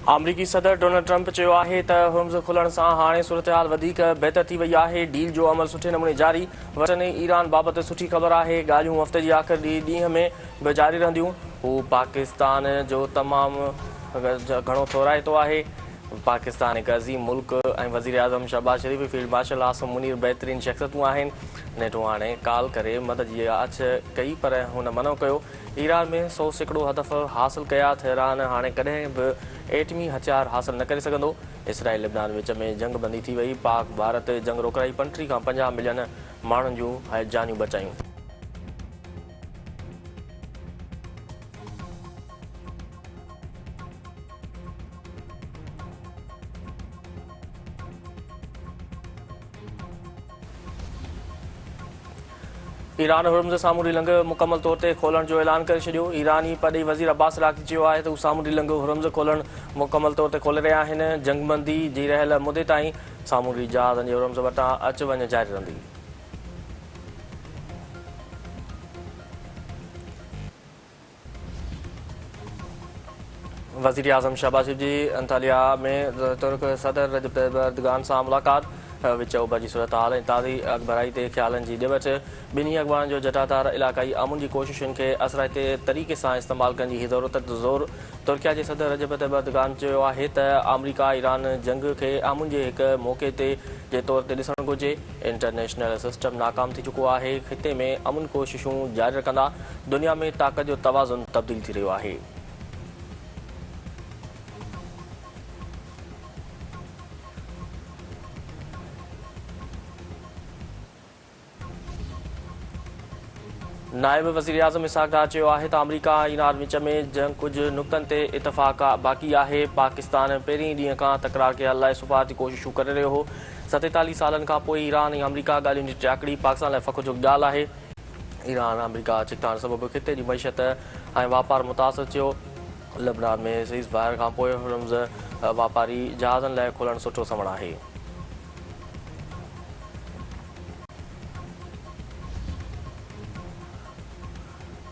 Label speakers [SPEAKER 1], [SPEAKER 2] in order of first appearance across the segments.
[SPEAKER 1] अमरीकी सदर Donald Trump चयो आहे त हुर्मुज़ खुलण सां हाणे सूरतहाल वधीक बहितर थी वई आहे। डील जो अमल सुठे नमूने जारी। वतन ईरान बाबति सुठी ख़बर आहे। ॻाल्हियूं हफ़्ते जी आख़िरी ॾींहं में बि जारी रहंदियूं। हू पाकिस्तान जो तमामु घणो थोराए थो आहे। पाकिस्तान हिकु अज़ीम मुल्क ऐं वज़ीर आज़म शहबाज शरीफ़, फील्ड मार्शल आसिम मुनीर बहितरीन शख़्सियतूं आहिनि। नेटो हाणे कॉल करे मदद जी आछ कई पर हुन मनो कयो। ईरान में 100% हदफ़ हासिल कया। तेहरान हाणे कॾहिं बि एटमी हथियार हासिल न करे सघंदो। इसराइल लिबनान विच में जंग बंदी थी वई। पाक भारत जंग रोकड़ाई 35 खां 50 मिलियन माण्हुनि जूं जानियूं बचायूं। ईरान हुर्मुज़ सामूंडी लंघ मुकमल तौर ते खोलण जो ऐलान करे छॾियो। ईरानी परॾेही वज़ीर अब्बास अराग़ची चयो आहे त हू सामूंडी लंघ हुर्मुज़ खोलण मुकमल तौर ते खोले रहिया आहिनि। जंगबंदी जी रहियल मुदे ताईं सामूंडी जहाज़नि जे हुर्मुज़ वटां अच वञ जारी रहंदी। वज़ीर आज़म शहबाज शरीफ़ जी अंतालिया में तुर्क सदर रजब तय्यब एर्दोग़ान सां मुलाक़ात। विच ओभर जी सूरत हाल ऐं ताज़ी अॻभराई ते ख़्यालनि जी ॾिवट। ॿिन्ही अॻवाननि जो जटाधार इलाक़ाई अमुन जी कोशिशुनि खे असराइते तरीक़े सां इस्तेमालु करण जी ज़रूरत ते ज़ोर। तुर्किया जे सदर रजब तय्यब एर्दोग़ान चयो आहे त अमरीका ईरान जंग खे अमुन जे हिकु मौक़े ते जे तौर ते ॾिसणु घुरिजे। इंटरनेशनल सिस्टम नाकाम थी चुको आहे। ख़िते में अमुन कोशिशूं जारी रखंदा। दुनिया में ताक़त जो तवाज़ुन तब्दील थी रहियो आहे। नायब वज़ीर आज़म इसहाक़ डार चयो आहे त अमरीका ईरान विच में कुझु नुक़्तनि ते इतफ़ाक़ बाक़ी आहे। पाकिस्तान पहिरीं ॾींहं खां तकरार खे हल लाइ सुफ़ारती कोशिशूं करे रहियो हो। 47 सालनि खां पोइ ईरान ऐं अमरीका ॻाल्हियुनि जी टियाकड़ी पाकिस्तान लाइ फ़ख़्र जो ॻाल्हि आहे। ईरान अमरीका चिकताइण सबबि ख़िते जी मईशत ऐं वापारु मुतासिर थियो। लेबनान में सीज़ फायर खां पोइ हुर्मुज़ वापारी जहाज़नि लाइ खोलणु सुठो समण आहे।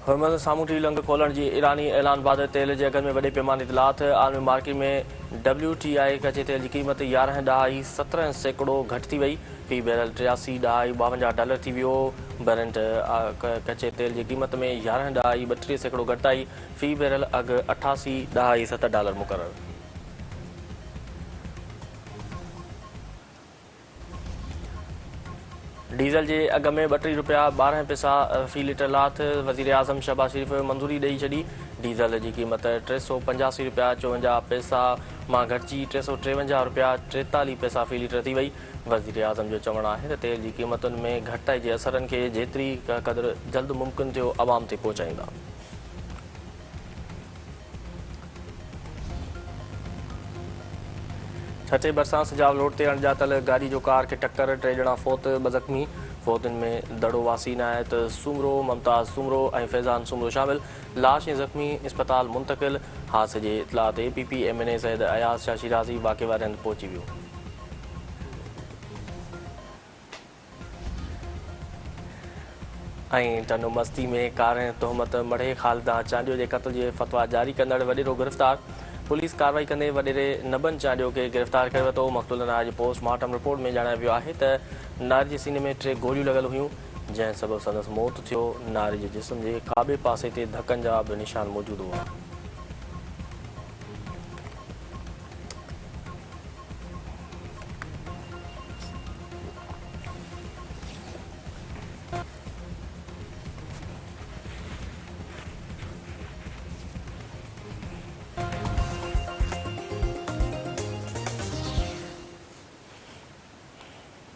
[SPEAKER 1] हुर्मुज़ सामूंडी लंघ खोलण जी ईरानी ऐलान बाद तेल जे अघनि में वॾे पैमाने ते लाथ। आलमी मार्केट में WTI कचे तेल जी क़ीमत 11.17% घटि थी वई। फ़ी बैरल $83.52 थी वियो। ब्रेंट कचे तेल जी क़ीमत में 11.32% घटिताई। फ़ी बैरल अघु $88.7 मुक़ररु। डीज़ल जे अघ में ₹32.12 फ़ी लीटर लाथ। वज़ीर आज़म शहबाज शरीफ़ मंज़ूरी ॾेई छॾी। डीज़ल जी क़ीमत ₹385.54 मां घटिजी ₹353.43 फ़ी लीटर थी वई। वज़ीर आज़म जो चवणु आहे त तेल जी क़ीमतुनि में घटिताई जे असरनि खे जेतिरी क़दुरु जल्द मुमकिन थियो अवाम ते पहुचाईंदा। छठे बरसां सजाव रोड ते अणॼातल गाॾी जो कार खे टक्कर। 3 ॼणा फ़ौत, 2 ज़ख़्मी। फ़ौतुनि में दड़ो वासी इनायत सूमरो, मुमताज़ सूमरो ऐं फैज़ान सूमरो शामिल। लाश ऐं ज़ख़्मी इस्पताल मुंतक़िल। हादसे जी इतलाह ते APP MNA ज़ैद अयाज़ शाह शिराज़ी वाक़े वारे हंधि पहुची वियो। ऐं टनो मस्ती में कार ऐं तोहमत मढ़े ख़ालिदा चांडियो जे क़त्ल जे फ़तवा जारी कंदड़ वॾेरो गिरफ़्तार। पुलिस कार्रवाई कंदे वॾेरे नबन चांडियो खे गिरफ़्तार करे वरितो। मक़तूल नार जी पोस्टमार्टम रिपोर्ट में ॼाणायो वियो आहे त नार जे सीने में 3 गोलियूं लॻल हुयूं, जंहिं सबबि संदसि मौत थियो। नार जे जिस्म जे खाॿे पासे ते धकनि जा बि निशान मौजूदु हुआ।